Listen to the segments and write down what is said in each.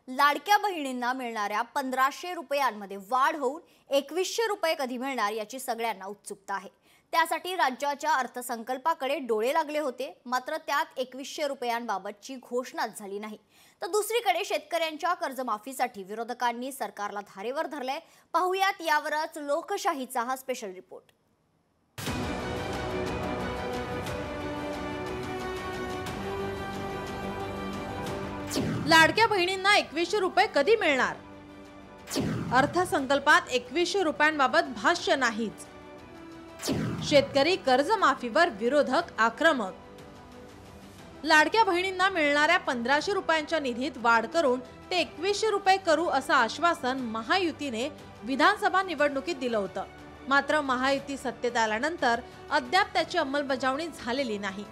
लाडक्या बहिणींना मिळणाऱ्या 1500 रुपयांमध्ये वाढ होऊन 2100 रुपये कधी मिळणार याची सगळ्यांना उत्सुकता आहे। त्यासाठी राज्याच्या अर्थसंकल्पाकडे डोळे लागले होते, मात्र त्यात 2100 रुपयांबाबतची घोषणाच झाली नाही। तर दुसरीकडे शेतकऱ्यांच्या कर्जमाफीसाठी विरोधकांनी सरकारला धारेवर धरले। पाहुयात यावरच लोकशाहीचा हा स्पेशल रिपोर्ट। लाडक्या बहिणींना 2100 रुपये कधी मिळणार? अर्थसंकल्पात 2100 रुपयांबाबत भाष्य नाहीच। शेतकरी कर्जमाफीवर विरोधक आक्रमक। लाडक्या बहिणींना मिळणाऱ्या 1500 रुपयांच्या निधीत वाढ करून ते 2100 रुपये करू असं आश्वासन महायुतीने विधानसभा निवडणुकीत दिलं होतं। मात्र महायुती सत्तेत आल्यानंतर अद्याप त्याची अंमलबजावणी झालेली नाही।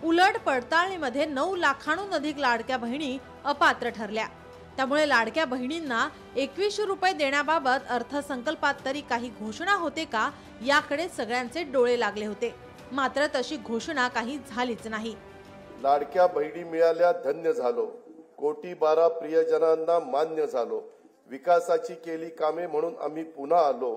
उलट पडताळणीमध्ये 9 लाखांहून अधिक लाडक्या बहिणी अपात्र ठरल्या। त्यामुळे लाडक्या बहिणींना 2100 रुपये देण्याबाबत अर्थसंकल्पात तरी काही घोषणा होते का याकडे सगळ्यांचे डोळे लागले होते। मात्र तशी घोषणा काही झालीच नाही। लाडक्या बहिणी मिळाल्या धन्य झालो, कोटी 12 प्रियजनांना मान्य झालो, विकासाची केली कामे म्हणून आम्ही पुन्हा आलो।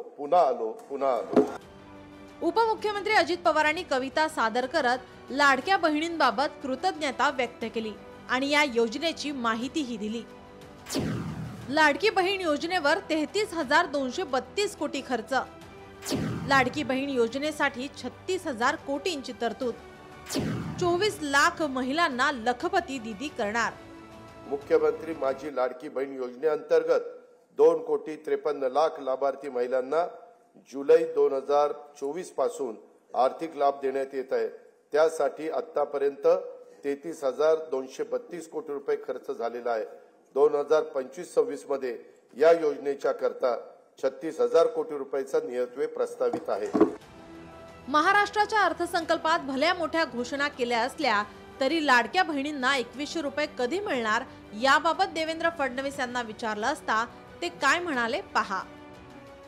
उपमुख्यमंत्री अजित पवारांनी कविता सादर करत लाडक्या बहिणींबाबत कृतज्ञता व्यक्त केली आणि या योजनेची माहितीही दिली। लाडकी बहीण योजनेवर 33,232 कोटी खर्च। लाडकी बहीण योजनेसाठी 36,000 कोटींची तरतूद। 24 लाख महिलांना लखपती दीदी करणार। मुख्यमंत्री माझी लाडकी बहीण योजनेअंतर्गत 2,53,00,000 लाभार्थी महिलांना जुलै 2024 पासून आर्थिक लाभ देण्यात येत आहे। त्यासाठी आतापर्यंत 33,232 कोटी रुपये खर्च झालेला आहे। 2025-26 मध्ये या योजनेच्या करता 36,000 कोटी रुपयाचा नियतव्यय प्रस्तावित आहे। महाराष्ट्राच्या अर्थसंकल्पात भल्या मोठ्या घोषणा केल्या असल्या तरी लाडक्या बहिणींना 2100 रुपये कधी मिळणार याबाबत देवेंद्र फडणवीस यांना विचारलं असता ते काय म्हणाले पहा।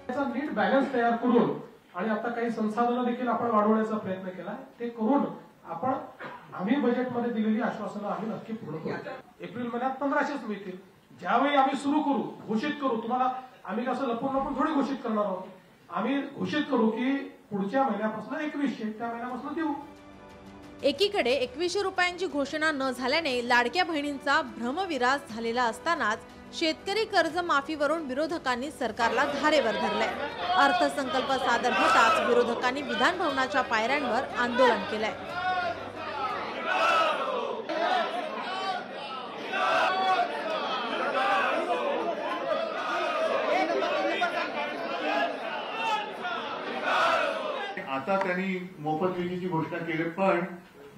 त्याचा नीट बॅलन्स तयार करून आणि आता काही संसाधनं देखील आपण वाढवण्याचा प्रयत्न केला, ते करून आपण आम्ही बजेटमध्ये दिलेली आश्वासनं आम्ही नक्की पूर्ण करू। एप्रिल महिन्यात 1500च मिळतील। ज्यावेळी आम्ही सुरू करू, घोषित करू, तुम्हाला आम्ही कसं लपून थोडी घोषित करणार आहोत, आम्ही घोषित करू की पुढच्या महिन्यापासून 2100 त्या महिन्यापासून देऊ। एकीकडे 2100 रुपयांची घोषणा न झाल्याने लाडक्या बहिणींचा भ्रमविरास झालेला असतानाच शेतकरी कर्जमाफीवरून विरोधकांनी सरकारला धारेवर धरले। अर्थसंकल्प सादर होताच विरोधकांनी विधान भवनाच्या पायऱ्यांवर आंदोलन केले। आता त्यांनी मोफत विजेची घोषणा केली, पण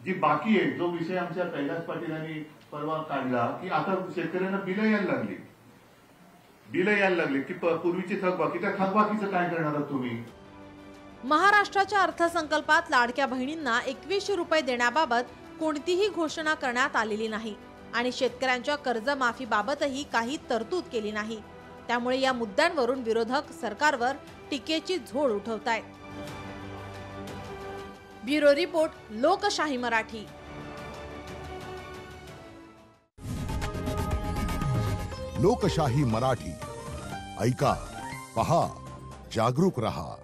जी बाकी आहे, जो विषय आमच्या कैलास पाटील यांनी परवा काढला की आता शेतकऱ्यांना बिलं यायला लागली की पूर्वीची थकबाकी, त्या थकबाकीचं काय करणार तुम्ही? महाराष्ट्राच्या अर्थसंकल्पात लाडक्या बहिणींना 2100 रुपये देण्याबाबत कोणतीही घोषणा करण्यात आलेली नाही आणि शेतकऱ्यांच्या कर्जमाफीबाबतही काही तरतूद केली नाही। त्यामुळे या मुद्द्यांवरून विरोधक सरकारवर टीकेची झोड उठवतायत। ब्युरो रिपोर्ट, लोकशाही मराठी। लोकशाही मराठी ऐका, पहा, जागरूक रहा।